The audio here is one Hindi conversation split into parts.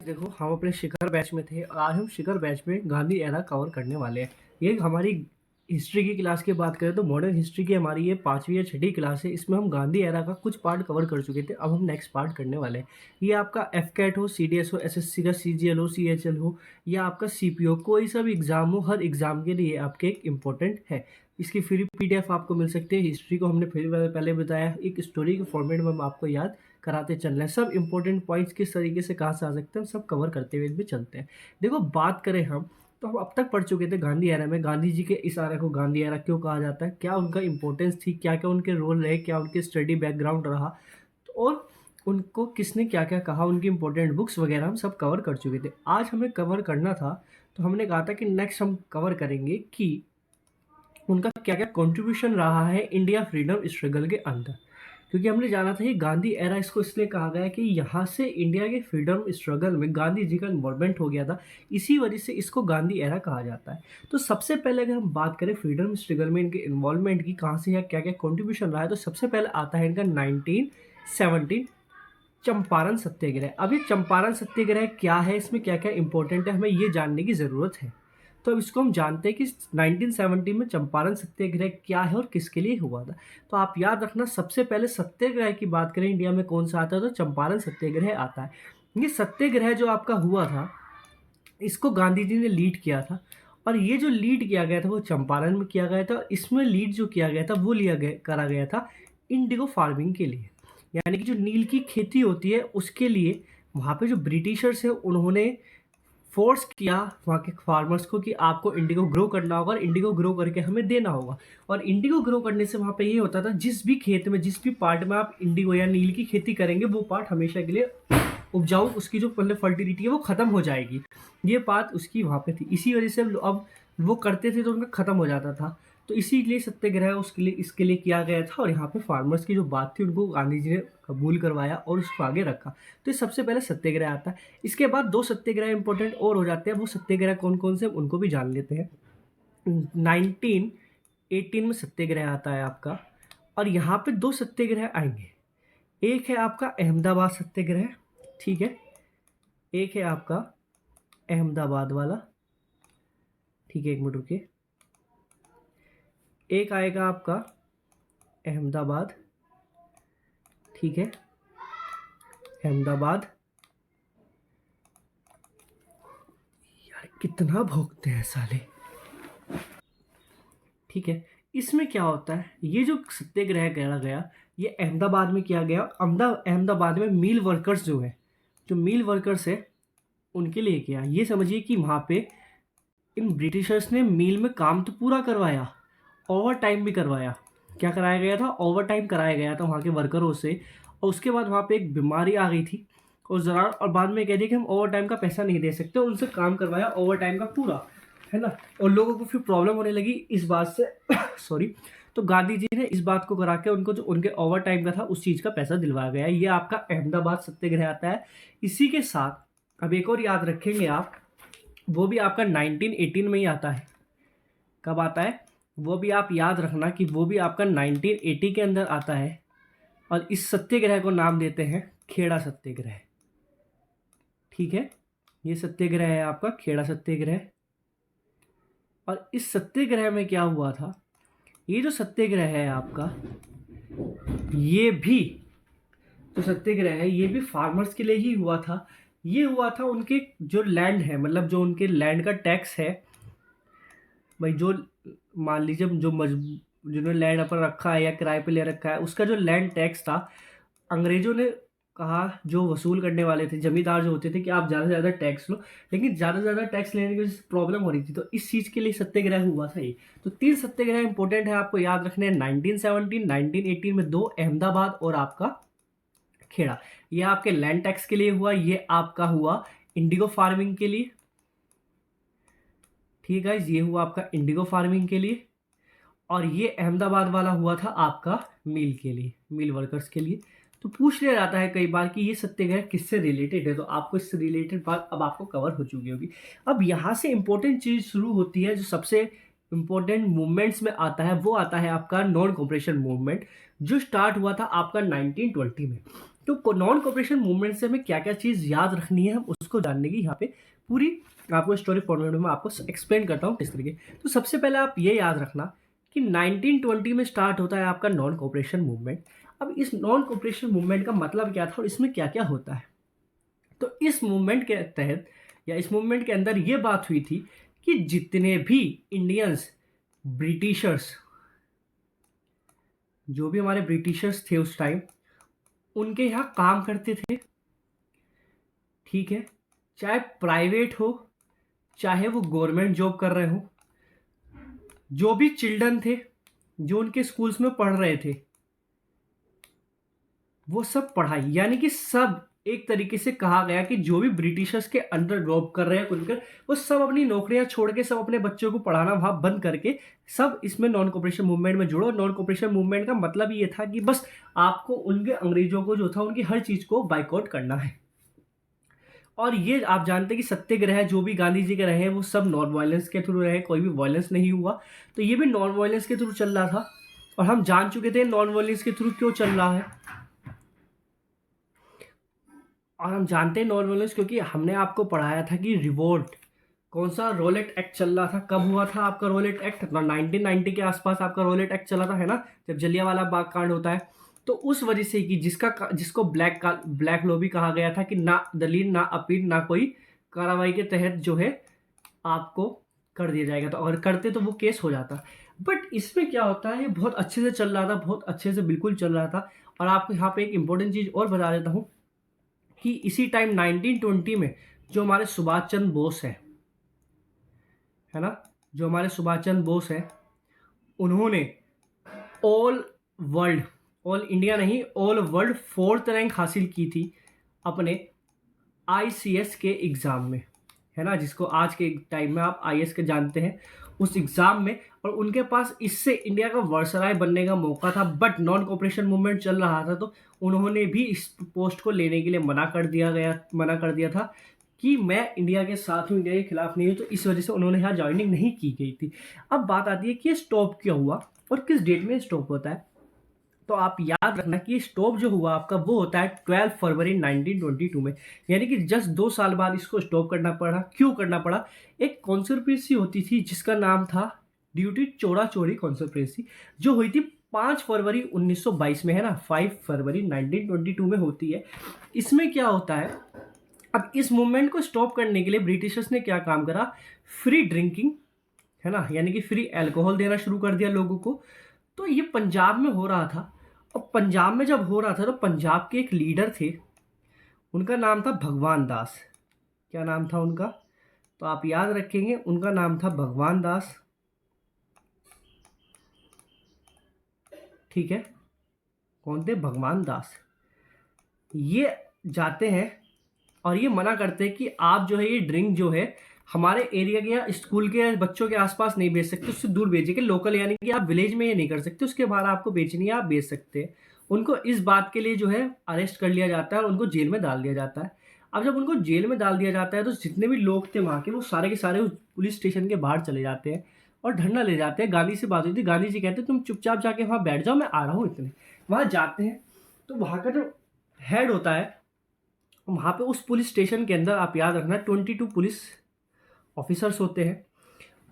देखो, हम अपने शिखर बैच में थे और आज हम शिखर बैच में गांधी एरा कवर करने वाले हैं। ये हमारी हिस्ट्री की क्लास की बात करें तो मॉडर्न हिस्ट्री की हमारी ये 5वीं या 6ठी क्लास है। इसमें हम गांधी एरा का कुछ पार्ट कवर कर चुके थे, अब हम नेक्स्ट पार्ट करने वाले हैं। ये आपका एफ कैट हो, सी डी एस हो, एस एस सी का सी जी एल हो, सी एच एल हो या आपका सी पी ओ, कोई सा भी एग्जाम हो, हर एग्जाम के लिए आपके एक इम्पोर्टेंट है। इसकी फ्री PDF आपको मिल सकती है। हिस्ट्री को हमने फिर पहले बताया, एक स्टोरी के फॉर्मेट में हम आपको याद कराते चल रहे हैं। सब इंपॉर्टेंट पॉइंट्स किस तरीके से कहाँ से आ सकते हैं, हम सब कवर करते हुए भी चलते हैं। देखो, बात करें हम तो हम अब तक पढ़ चुके थे गांधी एरा में। गांधी जी के इस एरा को गांधी एरा क्यों कहा जाता है, क्या उनका इंपॉर्टेंस थी, क्या क्या उनके रोल रहे, क्या उनके स्टडी बैकग्राउंड रहा, और उनको किसने क्या क्या कहा, उनकी इंपॉर्टेंट बुक्स वगैरह हम सब कवर कर चुके थे। आज हमें कवर करना था, तो हमने कहा था कि नेक्स्ट हम कवर करेंगे कि उनका क्या क्या कंट्रीब्यूशन रहा है इंडिया फ्रीडम स्ट्रगल के अंदर। क्योंकि हमने जाना था कि गांधी एरा इसको इसलिए कहा गया है कि यहाँ से इंडिया के फ्रीडम स्ट्रगल में गांधी जी का इन्वॉल्वमेंट हो गया था, इसी वजह से इसको गांधी एरा कहा जाता है। तो सबसे पहले अगर हम बात करें फ्रीडम स्ट्रगल में इनके इन्वॉल्वमेंट की, कहाँ से या क्या क्या कॉन्ट्रीब्यूशन रहा है, तो सबसे पहले आता है इनका 1917 चंपारण सत्याग्रह। अब ये चंपारण सत्याग्रह क्या है, इसमें क्या क्या इंपॉर्टेंट है, हमें ये जानने की ज़रूरत है। तो अब इसको हम जानते हैं कि 1970 में चंपारण सत्याग्रह क्या है और किसके लिए हुआ था। तो आप याद रखना, सबसे पहले सत्याग्रह की बात करें इंडिया में कौन सा आता है, तो चंपारण सत्याग्रह आता है। ये सत्याग्रह जो आपका हुआ था, इसको गांधी जी ने लीड किया था। और ये जो लीड किया गया था वो चंपारण में किया गया था। इसमें लीड जो किया गया था वो करा गया था इंडिगो फार्मिंग के लिए, यानी कि जो नील की खेती होती है उसके लिए। वहाँ पे जो ब्रिटिशर्स हैं उन्होंने फोर्स किया वहाँ के फार्मर्स को कि आपको इंडिगो ग्रो करना होगा और इंडिगो ग्रो करके हमें देना होगा। और इंडिगो ग्रो करने से वहाँ पे ये होता था, जिस भी खेत में जिस भी पार्ट में आप इंडिगो या नील की खेती करेंगे वो पार्ट हमेशा के लिए उपजाऊ, उसकी जो मतलब फर्टिलिटी है वो ख़त्म हो जाएगी। ये बात उसकी वहाँ पे थी, इसी वजह से अब वो करते थे तो उनका ख़त्म हो जाता था। तो इसीलिए सत्याग्रह उसके लिए इसके लिए किया गया था। और यहाँ पे फार्मर्स की जो बात थी उनको गांधी जी ने कबूल करवाया और उसको आगे रखा। तो ये सबसे पहले सत्याग्रह आता है। इसके बाद 2 सत्याग्रह इंपॉर्टेंट और हो जाते हैं। वो सत्याग्रह कौन कौन से, उनको भी जान लेते हैं। 1918 में सत्याग्रह आता है आपका, और यहाँ पे 2 सत्याग्रह आएंगे। एक है आपका अहमदाबाद सत्याग्रह, ठीक है, एक है आपका अहमदाबाद वाला, ठीक है, एक मिनट रुकिए। एक आएगा आपका अहमदाबाद, ठीक है, अहमदाबाद। यार कितना भोगते हैं साले, ठीक है। इसमें क्या होता है, ये जो सत्याग्रह करा गया ये अहमदाबाद में किया गया। अहमदाबाद में मिल वर्कर्स जो है, जो मिल वर्कर्स है उनके लिए किया। ये समझिए कि वहाँ पे इन ब्रिटिशर्स ने मिल में काम तो पूरा करवाया, ओवर टाइम भी करवाया। क्या कराया गया था, ओवर टाइम कराया गया था वहाँ के वर्करों से। और उसके बाद वहाँ पे एक बीमारी आ गई थी और ज़रा, और बाद में कह दिया कि हम ओवर टाइम का पैसा नहीं दे सकते, उनसे काम करवाया ओवर टाइम का पूरा, है ना। और लोगों को फिर प्रॉब्लम होने लगी इस बात से सॉरी। तो गांधी जी ने इस बात को करा के उनको जो उनके ओवर टाइम का था उस चीज़ का पैसा दिलवाया गया। ये आपका अहमदाबाद सत्याग्रह आता है। इसी के साथ अब एक और याद रखेंगे आप, वो भी आपका 1918 में ही आता है। कब आता है, वो भी आप याद रखना कि वो भी आपका 1980 के अंदर आता है। और इस सत्याग्रह को नाम देते हैं खेड़ा सत्याग्रह, ठीक है। ये सत्याग्रह है आपका खेड़ा सत्याग्रह। और इस सत्याग्रह में क्या हुआ था, ये जो सत्याग्रह है आपका, ये भी जो सत्याग्रह है ये भी फार्मर्स के लिए ही हुआ था। ये हुआ था उनके जो लैंड है, मतलब जो उनके लैंड का टैक्स है भाई, जो मान लीजिए जिन्होंने लैंड अपन रखा है या किराए पे ले रखा है, उसका जो लैंड टैक्स था, अंग्रेजों ने कहा, जो वसूल करने वाले थे जमींदार जो होते थे, कि आप ज़्यादा से ज़्यादा टैक्स लो। लेकिन ज़्यादा से ज़्यादा टैक्स लेने की वजह से प्रॉब्लम हो रही थी, तो इस चीज़ के लिए सत्याग्रह हुआ था ये। तो 3 सत्याग्रह इंपॉर्टेंट है, आपको याद रखने हैं। 1917, 1918 में 2 अहमदाबाद और आपका खेड़ा। ये आपके लैंड टैक्स के लिए हुआ, ये आपका हुआ इंडिगो फार्मिंग के लिए, ठीक है। ये हुआ आपका इंडिगो फार्मिंग के लिए। और ये अहमदाबाद वाला हुआ था आपका मिल के लिए, मिल वर्कर्स के लिए। तो पूछ लिया जाता है कई बार कि ये सत्याग्रह किससे रिलेटेड है, तो आपको इससे रिलेटेड बात अब आपको कवर हो चुकी होगी। अब यहाँ से इंपॉर्टेंट चीज़ शुरू होती है, जो सबसे इंपॉर्टेंट मूवमेंट्स में आता है, वो आता है आपका नॉन कॉपरेशन मूवमेंट, जो स्टार्ट हुआ था आपका 1920 में। तो नॉन कोऑपरेशन मूवमेंट से हमें क्या-क्या चीज़ याद रखनी है, हम उसको जानने की यहाँ पे पूरी आपको स्टोरी फॉर्मेट में आपको एक्सप्लेन करता हूँ किस तरीके। तो सबसे पहले आप ये याद रखना कि 1920 में स्टार्ट होता है आपका नॉन कोऑपरेशन मूवमेंट। अब इस नॉन कोऑपरेशन मूवमेंट का मतलब क्या था और इसमें क्या-क्या होता है? तो इस मूवमेंट के तहत या इस मूवमेंट के अंदर ये बात हुई थी कि जितने भी इंडियंस ब्रिटिशर्स, जो भी हमारे ब्रिटिशर्स थे उस टाइम, उनके यहाँ काम करते थे, ठीक है? चाहे प्राइवेट हो, चाहे वो गवर्नमेंट जॉब कर रहे हों, जो भी चिल्ड्रन थे, जो उनके स्कूल्स में पढ़ रहे थे, वो सब पढ़ाई, यानी कि सब एक तरीके से कहा गया कि जो भी ब्रिटिशर्स के अंडर जॉब कर रहे हैं कुछ कर, वो सब अपनी नौकरियां छोड़ के सब अपने बच्चों को पढ़ाना वहां बंद करके सब इसमें नॉन कोऑपरेशन मूवमेंट में जुड़ो। नॉन कोऑपरेशन मूवमेंट का मतलब ये था कि बस आपको उनके अंग्रेजों को जो था उनकी हर चीज को बाइकआउट करना है। और ये आप जानते हैं कि सत्याग्रह जो भी गांधी जी के रहे हैं वो सब नॉन वायलेंस के थ्रू रहे, कोई भी वायलेंस नहीं हुआ। तो ये भी नॉन वायलेंस के थ्रू चल रहा था और हम जान चुके थे नॉन वायलेंस के थ्रू क्यों चल रहा है। और हम जानते हैं नॉन वायलेंस क्योंकि हमने आपको पढ़ाया था कि रिवोल्ट, कौन सा रोलेट एक्ट चल रहा था, कब हुआ था आपका रोलेट एक्ट, 1990 के आसपास आपका रोलेट एक्ट चला था, है ना, जब जलियांवाला बाग कांड होता है। तो उस वजह से कि जिसको ब्लैक लॉ भी कहा गया था कि ना दलील ना अपील ना कोई कार्रवाई के तहत जो है आपको कर दिया जाएगा, तो अगर करते तो वो केस हो जाता। बट इसमें क्या होता है, ये बहुत अच्छे से चल रहा था, बहुत अच्छे से बिल्कुल चल रहा था। और आपको यहाँ पे एक इंपॉर्टेंट चीज और बता देता हूँ कि इसी टाइम 1920 में जो हमारे सुभाष चंद्र बोस है ना, जो हमारे सुभाष चंद्र बोस है, उन्होंने ऑल वर्ल्ड, ऑल इंडिया नहीं, ऑल वर्ल्ड 4th रैंक हासिल की थी अपने आईसीएस के एग्जाम में, है ना, जिसको आज के टाइम में आप आईएएस के जानते हैं, उस एग्जाम में। और उनके पास इससे इंडिया का वर्सराय बनने का मौका था, बट नॉन कोऑपरेशन मूवमेंट चल रहा था तो उन्होंने भी इस पोस्ट को लेने के लिए मना कर दिया था कि मैं इंडिया के साथ हूँ, इंडिया के खिलाफ नहीं हूँ। तो इस वजह से उन्होंने यहाँ ज्वाइनिंग नहीं की गई थी। अब बात आती है कि स्टॉप क्यों हुआ और किस डेट में स्टॉप होता है। तो आप याद रखना कि स्टॉप जो हुआ आपका वो होता है 12 फरवरी 1922 में, यानी कि जस्ट 2 साल बाद इसको स्टॉप करना पड़ा। क्यों करना पड़ा? एक कॉन्स्पिरेसी होती थी जिसका नाम था ड्यूटी चोरा चोरी कॉन्स्पिरेसी, जो हुई थी 5 फरवरी 1922 में, है ना, 5 फरवरी 1922 में होती है। इसमें क्या होता है, अब इस मूवमेंट को स्टॉप करने के लिए ब्रिटिशर्स ने क्या काम करा, फ्री ड्रिंकिंग, है ना, यानी कि फ्री अल्कोहल देना शुरू कर दिया लोगों को। तो ये पंजाब में हो रहा था। और पंजाब में जब हो रहा था तो पंजाब के एक लीडर थे, उनका नाम था भगवान दास। क्या नाम था उनका? तो आप याद रखेंगे, उनका नाम था भगवान दास, ठीक है। कौन थे? भगवान दास। ये जाते हैं और ये मना करते हैं कि आप जो है ये ड्रिंक जो है हमारे एरिया के या स्कूल के बच्चों के आसपास नहीं बेच सकते, उससे दूर बेचिए, लोकल, यानी कि आप विलेज में ये नहीं कर सकते, उसके बाहर आपको बेचनी है, आप बेच सकते हैं। उनको इस बात के लिए जो है अरेस्ट कर लिया जाता है और उनको जेल में डाल दिया जाता है। अब जब उनको जेल में डाल दिया जाता है तो जितने भी लोग थे वहाँ के, वो सारे के सारे उस पुलिस स्टेशन के बाहर चले जाते हैं और धरना ले जाते हैं। गांधी से बात हुई थी, गांधी जी कहते हैं तुम चुपचाप जाके वहाँ बैठ जाओ, मैं आ रहा हूँ इतने। वहाँ जाते हैं तो वहाँ का जो हेड होता है, वहाँ पे उस पुलिस स्टेशन के अंदर आप याद रखना 22 पुलिस ऑफिसर्स होते हैं।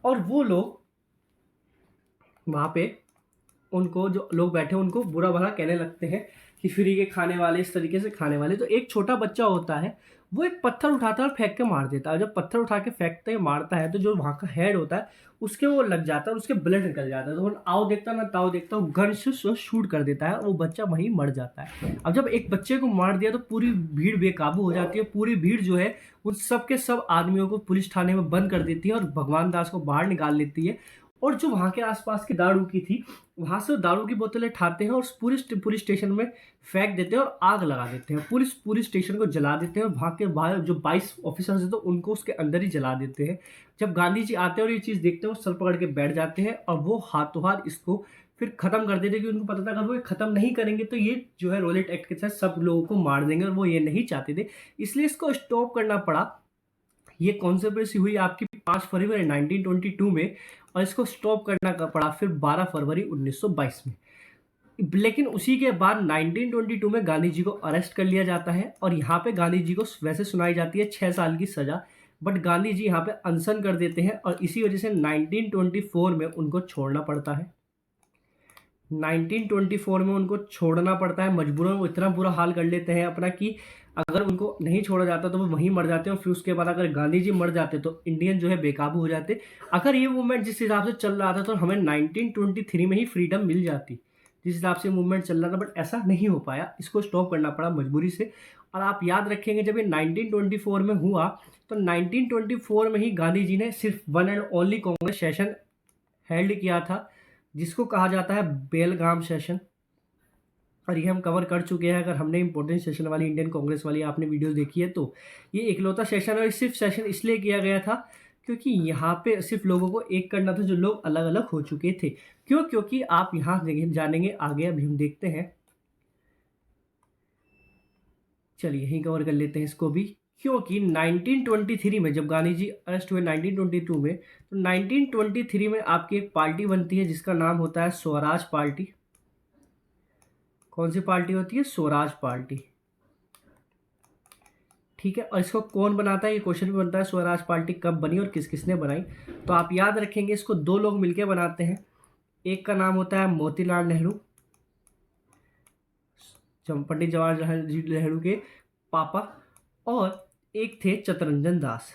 और वो लोग वहाँ पे उनको, जो लोग बैठे हैं उनको बुरा भला कहने लगते हैं कि फ्री के खाने वाले, इस तरीके से खाने वाले। तो एक छोटा बच्चा होता है, वो एक पत्थर उठाता है और फेंक के मार देता है। जब पत्थर उठा के फेंकते हैं, मारता है, तो जो वहाँ का हेड होता है उसके वो लग जाता है और उसके ब्लड निकल जाता है। तो वो आओ देखता ना ताओ देखता, वो गन से शूट कर देता है और वो बच्चा वहीं मर जाता है। अब जब एक बच्चे को मार दिया तो पूरी भीड़ बेकाबू हो जाती है। पूरी भीड़ जो है उन सब के सब आदमियों को पुलिस थाने में बंद कर देती है और भगवान दास को बाहर निकाल लेती है। और जो वहाँ के आसपास की दारू की थी, वहाँ से दारू की बोतलें उठाते हैं और पुलिस स्टेशन में फेंक देते हैं और आग लगा देते हैं। पुलिस स्टेशन को जला देते हैं और वहाँ के बाहर जो 22 ऑफिसर्स हैं तो उनको उसके अंदर ही जला देते हैं। जब गांधी जी आते हैं और ये चीज़ देखते हैं, वो सर पकड़ के बैठ जाते हैं और वो हाथों हाथ इसको फिर खत्म कर देते हैं, क्योंकि उनको पता था अगर वो ये खत्म नहीं करेंगे तो ये जो है रोलेट एक्ट के तहत सब लोगों को मार देंगे, और वो ये नहीं चाहते थे, इसलिए इसको स्टॉप करना पड़ा। ये कॉन्स्पिरेसी हुई आपकी 5 फरवरी 1922 में और इसको स्टॉप करना पड़ा फिर 12 फरवरी 1922 में। लेकिन उसी के बाद 1922 में गांधी जी को अरेस्ट कर लिया जाता है और यहाँ पे गांधी जी को वैसे सुनाई जाती है 6 साल की सज़ा, बट गांधी जी यहाँ पे अनशन कर देते हैं और इसी वजह से 1924 में उनको छोड़ना पड़ता है। 1924 में उनको छोड़ना पड़ता है मजबूरन। वो इतना बुरा हाल कर लेते हैं अपना कि अगर उनको नहीं छोड़ा जाता तो वो वहीं मर जाते हैं, और फिर उसके बाद अगर गांधी जी मर जाते तो इंडियन जो है बेकाबू हो जाते। अगर ये मूवमेंट जिस हिसाब से चल रहा था तो हमें 1923 में ही फ्रीडम मिल जाती, जिस हिसाब से मूवमेंट चल रहा था, बट ऐसा नहीं हो पाया, इसको स्टॉप करना पड़ा मजबूरी से। और आप याद रखेंगे जब ये 1924 में हुआ तो 1924 में ही गांधी जी ने सिर्फ one and only Congress session held किया था, जिसको कहा जाता है बेलगाम सेशन। और ये हम कवर कर चुके हैं, अगर हमने इंपॉर्टेंट सेशन वाली इंडियन कांग्रेस वाली आपने वीडियोस देखी है तो। ये इकलौता सेशन, और सिर्फ सेशन इसलिए किया गया था क्योंकि यहाँ पे सिर्फ लोगों को एक करना था जो लोग अलग अलग हो चुके थे। क्यों? क्योंकि आप यहाँ जानेंगे आगे, अभी हम देखते हैं। चलिए यहीं कवर कर लेते हैं इसको भी। क्योंकि 1923 में जब गांधी जी अरेस्ट हुए 1922 में, तो 1923 में आपकी एक पार्टी बनती है जिसका नाम होता है स्वराज पार्टी। कौन सी पार्टी होती है? स्वराज पार्टी। ठीक है, और इसको कौन बनाता है? ये क्वेश्चन भी बनता है, स्वराज पार्टी कब बनी और किस किसने बनाई। तो आप याद रखेंगे इसको 2 लोग मिलकर बनाते हैं। एक का नाम होता है मोतीलाल नेहरू, पंडित जवाहरलाल जी नेहरू के पापा, और एक थे चित्तरंजन दास।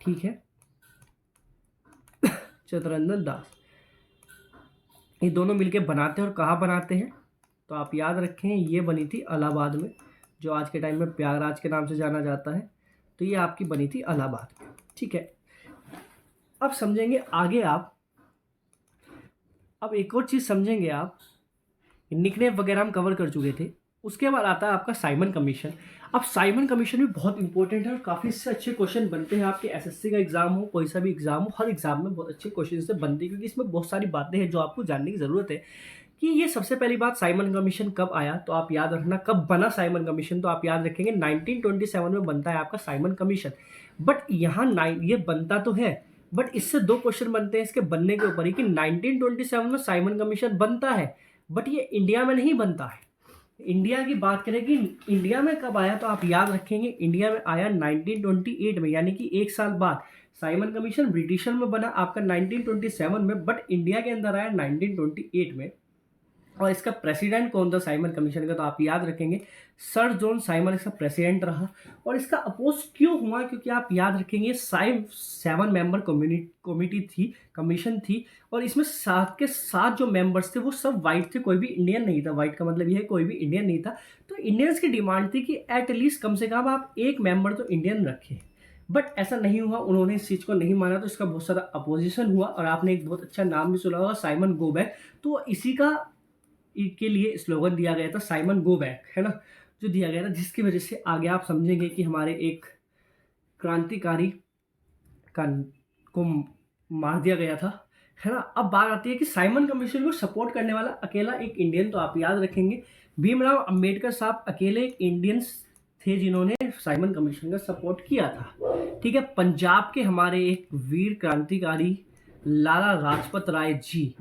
ठीक है, चित्तरंजन दास, ये दोनों मिलके बनाते हैं। और कहाँ बनाते हैं? तो आप याद रखें ये बनी थी इलाहाबाद में, जो आज के टाइम में प्रयागराज के नाम से जाना जाता है। तो ये आपकी बनी थी इलाहाबाद में। ठीक है, अब समझेंगे आगे आप। अब एक और चीज़ समझेंगे आप, निकनेम वगैरह हम कवर कर चुके थे। उसके बाद आता है आपका साइमन कमीशन। अब साइमन कमीशन भी बहुत इंपॉर्टेंट है और काफ़ी से अच्छे क्वेश्चन बनते हैं आपके एसएससी का एग्जाम हो, कोई सा भी एग्जाम हो, हर एग्जाम में बहुत अच्छे क्वेश्चन से बनते हैं, क्योंकि इसमें बहुत सारी बातें हैं जो आपको जानने की ज़रूरत है। कि ये सबसे पहली बात, साइमन कमीशन कब आया? तो आप याद रखना, कब बना साइमन कमीशन? तो आप याद रखेंगे 1927 में बनता है आपका साइमन कमीशन। बट यहाँ ये बनता तो है, बट इससे 2 क्वेश्चन बनते हैं इसके बनने के ऊपर ही, कि 1927 में साइमन कमीशन बनता है बट ये इंडिया में नहीं बनता है। इंडिया की बात करें कि इंडिया में कब आया, तो आप याद रखेंगे इंडिया में आया 1928 में, यानी कि 1 साल बाद। साइमन कमीशन ब्रिटिशर में बना आपका 1927 में, बट इंडिया के अंदर आया 1928 में। और इसका प्रेसिडेंट कौन था साइमन कमीशन का? तो आप याद रखेंगे सर जॉन साइमन इसका प्रेसिडेंट रहा। और इसका अपोज क्यों हुआ? क्योंकि आप याद रखेंगे 7 मेंबर कमेटी थी, कमीशन थी, और इसमें 7 जो मेंबर्स थे वो सब वाइट थे, कोई भी इंडियन नहीं था। वाइट का मतलब ये है कोई भी इंडियन नहीं था। तो इंडियंस की डिमांड थी कि एटलीस्ट कम से कम आप एक मेंबर तो इंडियन रखें, बट ऐसा नहीं हुआ, उन्होंने इस चीज़ को नहीं माना, तो इसका बहुत सारा अपोजिशन हुआ। और आपने एक बहुत अच्छा नाम भी सुना होगा, साइमन गो बैक। तो इसी का के लिए स्लोगन दिया गया था, साइमन गो बैक, है ना, जो दिया गया था, जिसकी वजह से आगे आप समझेंगे कि हमारे एक क्रांतिकारी को मार दिया गया था, है ना। अब बात आती है कि साइमन कमीशन को सपोर्ट करने वाला अकेला एक इंडियन, तो आप याद रखेंगे भीमराव अंबेडकर साहब अकेले एक इंडियंस थे जिन्होंने साइमन कमीशन का सपोर्ट किया था। ठीक है, पंजाब के हमारे एक वीर क्रांतिकारी लाला लाजपत राय जी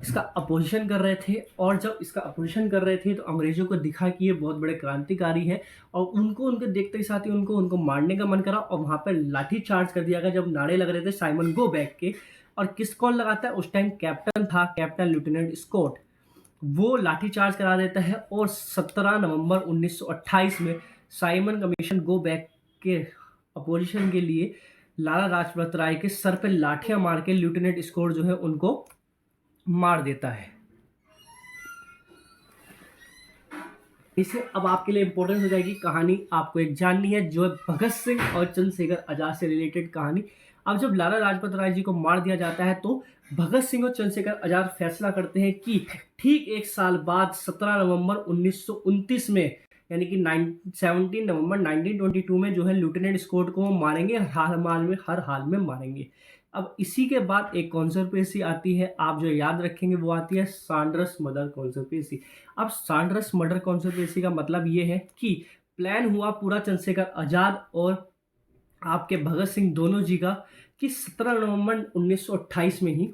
इसका अपोजिशन कर रहे थे। और जब इसका अपोजिशन कर रहे थे तो अंग्रेजों को दिखा कि ये बहुत बड़े क्रांतिकारी हैं, और उनके देखते ही साथ ही उनको मारने का मन करा, और वहाँ पर लाठी चार्ज कर दिया गया जब नारे लग रहे थे साइमन गो बैक के। और किस कौन लगाता है? उस टाइम कैप्टन था, कैप्टन लेफ्टिनेंट स्कॉट, वो लाठी चार्ज करा देता है। और 17 नवंबर 1928 में साइमन कमीशन गो बैक के अपोजिशन के लिए लाला लाजपत राय के सर पे लाठियां मार के लेफ्टिनेंट स्कॉट जो है उनको मार देता है। इसे अब आपके लिए इंपॉर्टेंट हो जाएगी कहानी, आपको एक जाननी है जो है भगत सिंह और चंद्रशेखर आजाद से रिलेटेड कहानी। अब जब लाला लाजपत राय जी को मार दिया जाता है तो भगत सिंह और चंद्रशेखर आजाद फैसला करते हैं कि ठीक 1 साल बाद 17 नवंबर 1929 में, यानी कि 17 नवंबर 1922 में जो है लेफ्टिनेंट स्कॉट को मारेंगे, हर हाल में मारेंगे। अब इसी के बाद एक कॉन्स्पिरेसी आती है, आप जो याद रखेंगे वो आती है सैंडर्स मर्डर कॉन्स्पिरेसी। अब सैंडर्स मर्डर कॉन्स्पिरेसी का मतलब ये है कि प्लान हुआ पूरा चंद्रशेखर आजाद और आपके भगत सिंह दोनों जी का कि 17 नवंबर 1928 में ही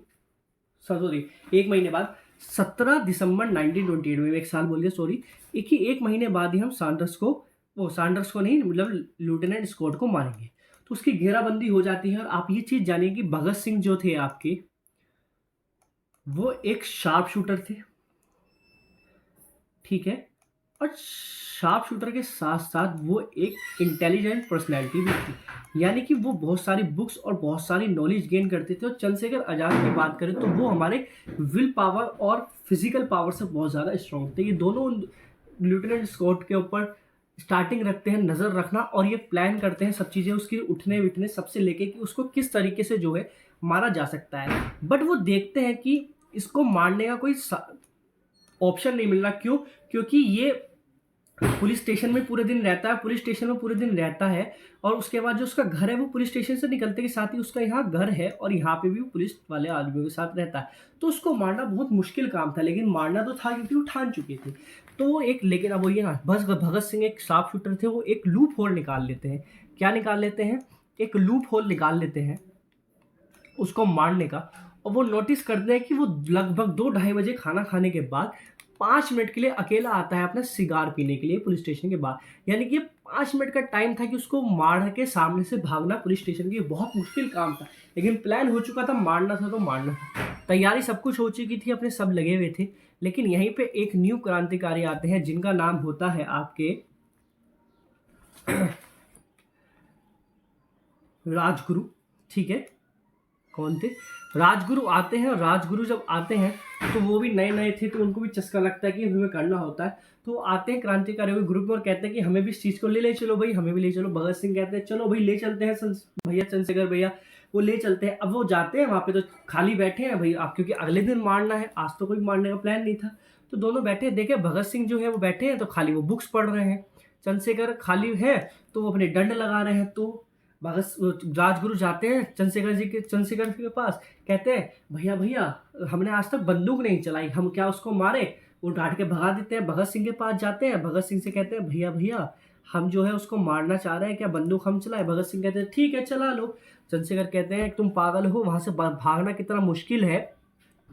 सॉरी, एक महीने बाद 17 दिसंबर 1928 में, एक साल बोल गया सॉरी, एक महीने बाद ही हम सैंडर्स को नहीं, मतलब लेफ्टिनेंट स्कॉट को मारेंगे। तो उसकी घेराबंदी हो जाती है। और आप ये चीज़ जानिए कि भगत सिंह जो थे आपके, वो एक शार्प शूटर थे, ठीक है, और शार्प शूटर के साथ साथ वो एक इंटेलिजेंट पर्सनैलिटी भी थी। यानी कि वो बहुत सारी बुक्स और बहुत सारी नॉलेज गेन करते थे। और चंद्रशेखर आज़ाद की बात करें तो वो हमारे विल पावर और फिजिकल पावर से बहुत ज़्यादा स्ट्रॉन्ग थे। ये दोनों लेफ्टिनेंट स्कॉट के ऊपर स्टार्टिंग रखते हैं, नज़र रखना, और ये प्लान करते हैं सब चीज़ें उसकी उठने बिठने सबसे लेके कि उसको किस तरीके से जो है मारा जा सकता है। बट वो देखते हैं कि इसको मारने का कोई ऑप्शन नहीं मिल रहा। क्यों? क्योंकि ये पुलिस स्टेशन में पूरे दिन रहता है, पुलिस स्टेशन में पूरे दिन रहता है, और उसके बाद जो उसका घर है वो पुलिस स्टेशन से निकलते के साथ ही उसका यहाँ घर है, और यहाँ पे भी वो पुलिस वाले आदमियों के साथ रहता है। तो उसको मारना बहुत मुश्किल काम था, लेकिन मारना तो था क्योंकि वो ठान चुके थे। तो वो एक, लेकिन अब वो ये ना, बस भगत सिंह एक शार्प शूटर थे, वो एक लूप होल निकाल लेते हैं। क्या निकाल लेते हैं? एक लूप होल निकाल लेते हैं उसको मारने का। और वो नोटिस करते हैं कि वो लगभग 2-2:30 बजे खाना खाने के बाद 5 मिनट के लिए अकेला आता है अपना सिगार पीने के लिए पुलिस स्टेशन के बाहर। यानी कि 5 मिनट का टाइम था कि उसको मार के सामने से भागना पुलिस स्टेशन के, बहुत मुश्किल काम था, लेकिन प्लान हो चुका था, मारना था तो मारना था। तैयारी सब कुछ हो चुकी थी, अपने सब लगे हुए थे। लेकिन यहीं पे एक न्यू क्रांतिकारी आते हैं जिनका नाम होता है आपके राजगुरु, ठीक है। कौन थे? राजगुरु आते हैं। और राजगुरु जब आते हैं तो वो भी नए नए थे, तो उनको भी चस्का लगता है कि हमें करना होता है। तो आते हैं क्रांतिकारी हुए ग्रुप में और कहते हैं कि हमें भी इस चीज़ को ले चलो भाई, हमें भी ले चलो। भगत सिंह कहते हैं चलो भाई ले चलते हैं भैया, चंद्रशेखर भैया वो ले चलते हैं। अब वो जाते हैं वहाँ पे, तो खाली बैठे हैं भाई, आप क्योंकि अगले दिन मारना है, आज तो कोई मारने का प्लान नहीं था। तो दोनों बैठे, देखे भगत सिंह जो है वो बैठे हैं तो खाली वो बुक्स पढ़ रहे हैं, चंद्रशेखर खाली है तो वो अपने डंड लगा रहे हैं। तो राजगुरु जाते हैं चंद्रशेखर के पास, कहते हैं भैया भैया हमने आज तक बंदूक नहीं चलाई, हम क्या उसको मारे? वो डांट के भगा देते हैं। भगत सिंह के पास जाते हैं, भगत सिंह से कहते हैं भैया भैया हम जो है उसको मारना चाह रहे हैं, क्या बंदूक हम चलाए? भगत सिंह कहते हैं ठीक है चला लो। चंद्रशेखर कहते हैं तुम पागल हो, वहां से भागना कितना मुश्किल है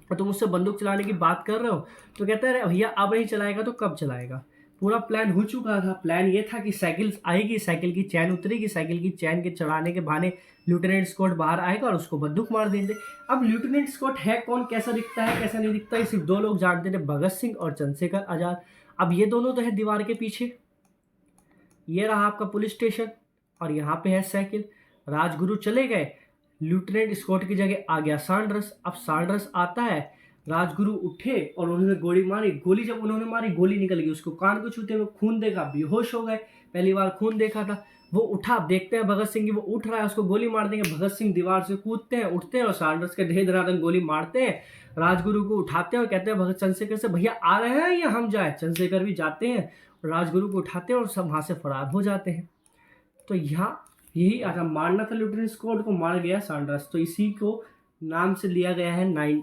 और तुम उससे बंदूक चलाने की बात कर रहे हो। तो कहते हैं अरे भैया अब नहीं चलाएगा तो कब चलाएगा? पूरा प्लान हो चुका था। प्लान ये था कि साइकिल आएगी, साइकिल की चैन उतरेगी, साइकिल की चैन के चढ़ाने के बहाने लेफ्टिनेंट स्कॉट बाहर आएगा और उसको बंदूक मार देंगे। अब लेफ्टिनेंट स्कॉट है कौन, कैसा दिखता है, कैसा नहीं दिखता है, सिर्फ दो लोग जानते थे, भगत सिंह और चंद्रशेखर आजाद। अब ये दोनों तो है दीवार के पीछे, ये रहा आपका पुलिस स्टेशन और यहाँ पे है साइकिल। राजगुरु चले गए, लेफ्टिनेंट स्कॉट की जगह आ गया सैंडर्स। अब सैंडर्स आता है, राजगुरु उठे और उन्होंने गोली मारी। गोली जब उन्होंने मारी, गोली निकल गई उसको कान को छूते हुए, खून देखा, बेहोश हो गए। पहली बार खून देखा था। वो उठा, देखते हैं भगत सिंह की, वो उठ रहा है, उसको गोली मार देंगे। भगत सिंह दीवार से कूदते हैं, उठते हैं और सैंडर्स के ढेर धड़ाधड़ गोली मारते हैं। राजगुरु को उठाते हैं और कहते हैं भगत चंद्रशेखर से भैया आ रहे हैं या हम जाए? चंद्रशेखर भी जाते हैं, राजगुरु को उठाते हैं और सब वहां से फरार हो जाते हैं। तो यहाँ यही आता, मारना था लेफ्टिनेंट स्कॉट को, मार गया सैंडर्स। तो इसी को नाम से लिया गया है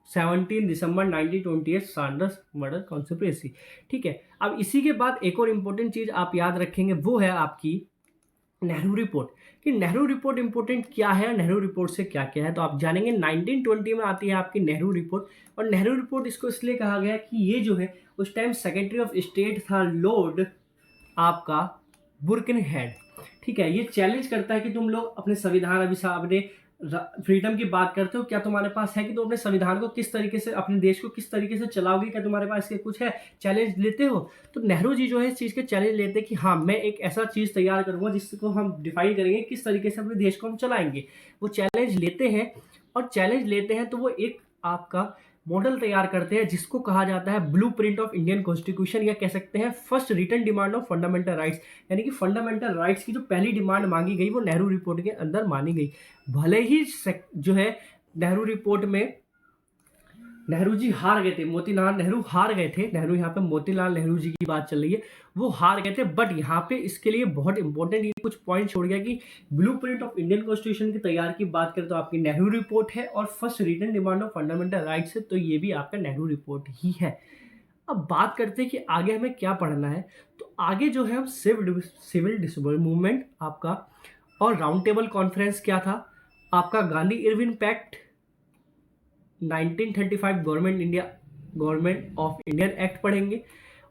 17 दिसंबर 1928 सैंडर्स मर्डर कॉन्स्पिरेसी। ठीक है। अब इसी के बाद एक और इम्पोर्टेंट चीज आप याद रखेंगे, वो है आपकी नेहरू रिपोर्ट। कि नेहरू रिपोर्ट इंपॉर्टेंट क्या है, नेहरू रिपोर्ट से क्या क्या है, तो आप जानेंगे। 1920 में आती है आपकी नेहरू रिपोर्ट। और नेहरू रिपोर्ट इसको इसलिए कहा गया कि ये जो है उस टाइम सेक्रेटरी ऑफ स्टेट था लॉर्ड आपका बुरकिन हेड। ठीक है। ये चैलेंज करता है कि तुम लोग अपने संविधान, अभी अपने फ्रीडम की बात करते हो, क्या तुम्हारे पास है कि तुम अपने संविधान को किस तरीके से, अपने देश को किस तरीके से चलाओगे, क्या तुम्हारे पास इसके कुछ है? चैलेंज लेते हो। तो नेहरू जी जो है इस चीज़ के चैलेंज लेते हैं कि हाँ मैं एक ऐसा चीज़ तैयार करूंगा जिसको हम डिफाइन करेंगे किस तरीके से अपने देश को हम चलाएंगे। वो चैलेंज लेते हैं, और चैलेंज लेते हैं तो वो एक आपका मॉडल तैयार करते हैं जिसको कहा जाता है ब्लूप्रिंट ऑफ इंडियन कॉन्स्टिट्यूशन, या कह सकते हैं first written demand of fundamental rights. यानी कि फंडामेंटल राइट्स की जो पहली डिमांड मांगी गई वो नेहरू रिपोर्ट के अंदर मानी गई। भले ही जो है नेहरू रिपोर्ट में नेहरू जी हार गए थे, मोतीलाल नेहरू हार गए थे। नेहरू यहाँ पे मोतीलाल नेहरू जी की बात चल रही है, वो हार गए थे। बट यहाँ पे इसके लिए बहुत इंपॉर्टेंट ये कुछ पॉइंट छोड़ गया कि ब्लूप्रिंट ऑफ इंडियन कॉन्स्टिट्यूशन की तैयार की बात करें तो आपकी नेहरू रिपोर्ट है, और first written demand of fundamental rights है, तो ये भी आपका नेहरू रिपोर्ट ही है। अब बात करते हैं कि आगे हमें क्या पढ़ना है। तो आगे जो है हम सिविल डिसऑर्डर मूवमेंट आपका, और राउंड टेबल कॉन्फ्रेंस क्या था आपका, Gandhi Irwin pact, 1935 government of Indian act पढ़ेंगे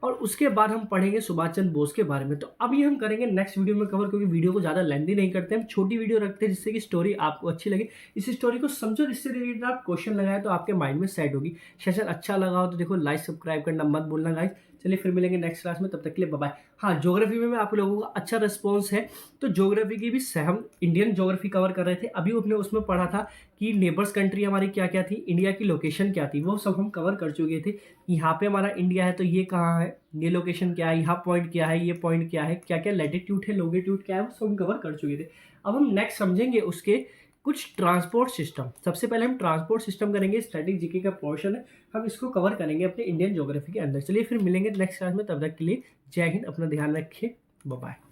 और उसके बाद हम पढ़ेंगे सुभाष चंद्र बोस के बारे में। तो अब ये हम करेंगे नेक्स्ट वीडियो में कवर, क्योंकि वीडियो को ज़्यादा लेंथी नहीं करते, हम छोटी वीडियो रखते हैं जिससे कि स्टोरी आपको अच्छी लगे। इस स्टोरी को समझो, जिससे रिलेटेड आप क्वेश्चन लगाए तो आपके माइंड में सेट होगी। सेशन अच्छा लगा हो तो देखो लाइक सब्सक्राइब करना मत भूलना गाइस। चलिए फिर मिलेंगे नेक्स्ट क्लास में, तब तक के लिए बाय बाय। हाँ, ज्योग्राफी में आप लोगों का अच्छा रिस्पॉन्स है, तो ज्योग्राफी की भी हम इंडियन ज्योग्राफी कवर कर रहे थे। अभी आपने उसमें पढ़ा था कि नेबर्स कंट्री हमारी क्या क्या थी, इंडिया की लोकेशन क्या थी, वो सब हम कवर कर चुके थे। यहाँ पे हमारा इंडिया है तो ये कहाँ है, ये लोकेशन क्या है, यहाँ पॉइंट क्या है, ये पॉइंट क्या है, क्या क्या लैटिट्यूड है, लॉन्गिट्यूड क्या है, वो सब हम कवर कर चुके थे। अब हम नेक्स्ट समझेंगे उसके कुछ ट्रांसपोर्ट सिस्टम। सबसे पहले हम ट्रांसपोर्ट सिस्टम करेंगे, स्टैटिक जीके का पोर्शन है, हम इसको कवर करेंगे अपने इंडियन ज्योग्राफी के अंदर। चलिए फिर मिलेंगे नेक्स्ट क्लास में, तब तक के लिए जय हिंद, अपना ध्यान रखिए, बाय बाय।